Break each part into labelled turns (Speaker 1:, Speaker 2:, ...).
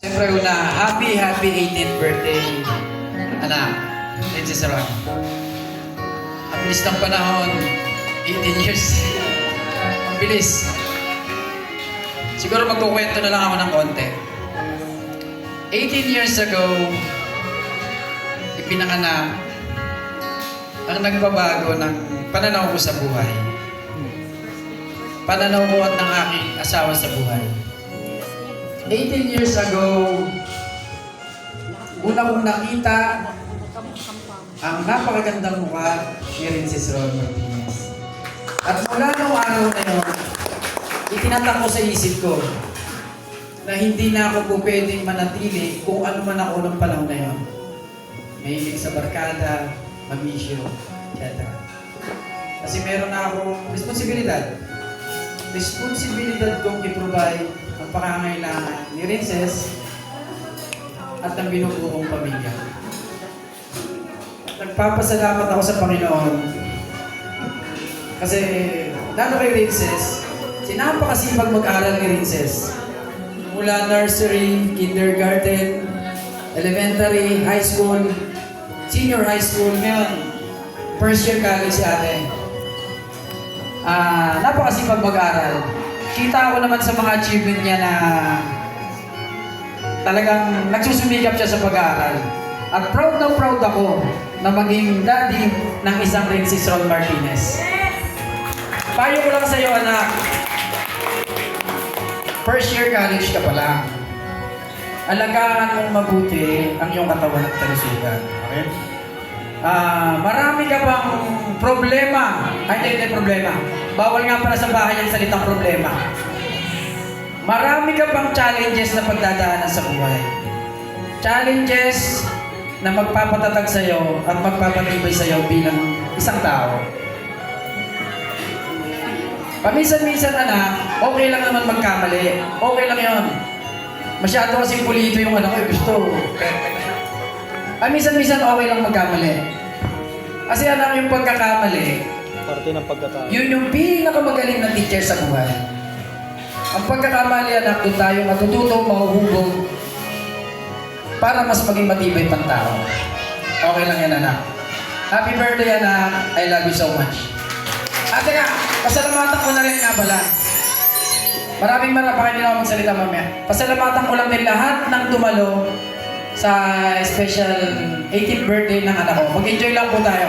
Speaker 1: Siyempre una, happy 18th birthday, anak, Princess Ron. Ang bilis ng panahon, 18 years. Ang bilis. Siguro magkukwento na lang ako ng konti. 18 years ago, ipinanganak ang nagbabago ng pananaw ko sa buhay. Pananaw ko at ng aking asawa sa buhay. 18 years ago, una kong nakita ang napakagandang mukha ni Princess Ron Martinez. At mula noong araw na yun, itinatak ko sa isip ko na hindi na ako po pwedeng manatili kung ano man ako ng panahon na yun. Mahilig sa barkada, mamisyo, etc. Kasi meron na akong responsibilidad. Responsibilidad kong i-provide ang pangangailangan ni Princess at ng binubuong pamilya. Nagpapasalamat ako sa Panginoon kasi lalo kay Princess, sinapakasipag mag-aral ni Princess. Mula nursery, kindergarten, elementary, high school, senior high school, ngayon, first year college si ate. Napakasipag mag-aral. Kita ko naman sa mga achievement niya na talagang nagsusumikap siya sa pag-aaral. At proud na proud ako na maging daddy ng isang Princess Ron Martinez. Payo ko lang sa iyo, anak. First year college ka pa lang. Alagaan mong mabuti ang iyong katawan at kalusugan. Okay? Marami ka bang problema? Ay, hindi problema. Bawal nga pala sa bahay ang salitang problema. Marami ka bang challenges na pagdadaanan sa buhay? Challenges na magpapatatag sa iyo at magpapatibay sa iyo bilang isang tao. Paminsan-minsan, anak, okay lang naman magkamali. Okay lang yon. Masyado kasing pulito yung anak ko. Gusto. Minsan-minsan okay lang magkamali. Kasi anak, yung pagkakamali,
Speaker 2: parte ng pagkatao.
Speaker 1: yun yung pinakamagaling na teacher sa buhay. Ang pagkakamali, anak, doon tayo matututong mahuhubog para mas maging matibay pang tao. Okay lang yan, anak. Happy birthday, anak. I love you so much. Teka, pasalamatan ko na rin nga pala. Maraming baka hindi na ako magsalita mamaya. Pasalamatan ko lang din lahat ng dumalo sa special 18th birthday ng anak ko. Mag-enjoy lang po tayo.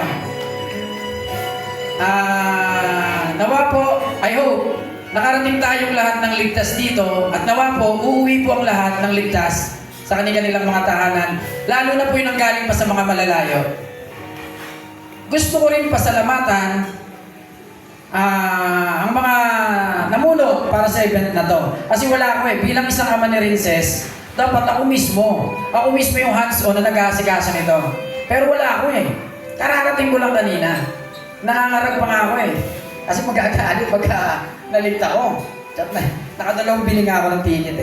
Speaker 1: Nawa po, I hope, nakarating tayong lahat ng ligtas dito at nawa po, uuwi po ang lahat ng ligtas sa kanilang mga tahanan. Lalo na po yung nanggaling pa sa mga malalayo. Gusto ko rin pasalamatan ang mga namuno para sa event na to. Kasi wala ako bilang isang ama ni Princess, dapat ako mismo yung hands-on na nag-aasikaso nito. Pero wala ako Kararating ko lang kanina. Nangangarap pa nga ako Kasi magkakalit pagka naligta ko. Nakadalawang biling ako ng ticket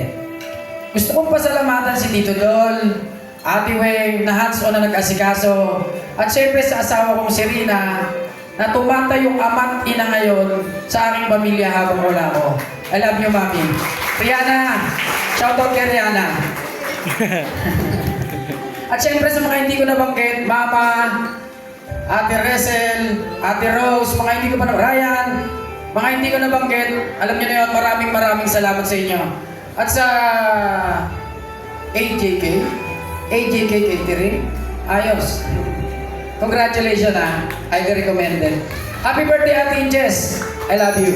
Speaker 1: Gusto kong pasalamatan si Tito Dol, Ate Weng, na hands-on na nag-asikaso. At syempre sa asawa kong si Rina, na tumatayong ama't ina ngayon sa aking pamilya habang wala ko. I love you, Mami. Rihanna, shoutout kay Rihanna. At syempre sa mga hindi ko nabanggit, Mama, Ate Resel, Ate Rose, mga hindi ko pa Ryan, mga hindi ko nabanggit, alam niyo na yun, maraming salamat sa inyo. At sa AJK Catering, ayos. Congratulations highly recommended. Happy birthday, Ate Inches. I love you.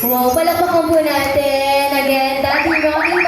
Speaker 3: Wow, palakpakan po natin. Again, dati maraming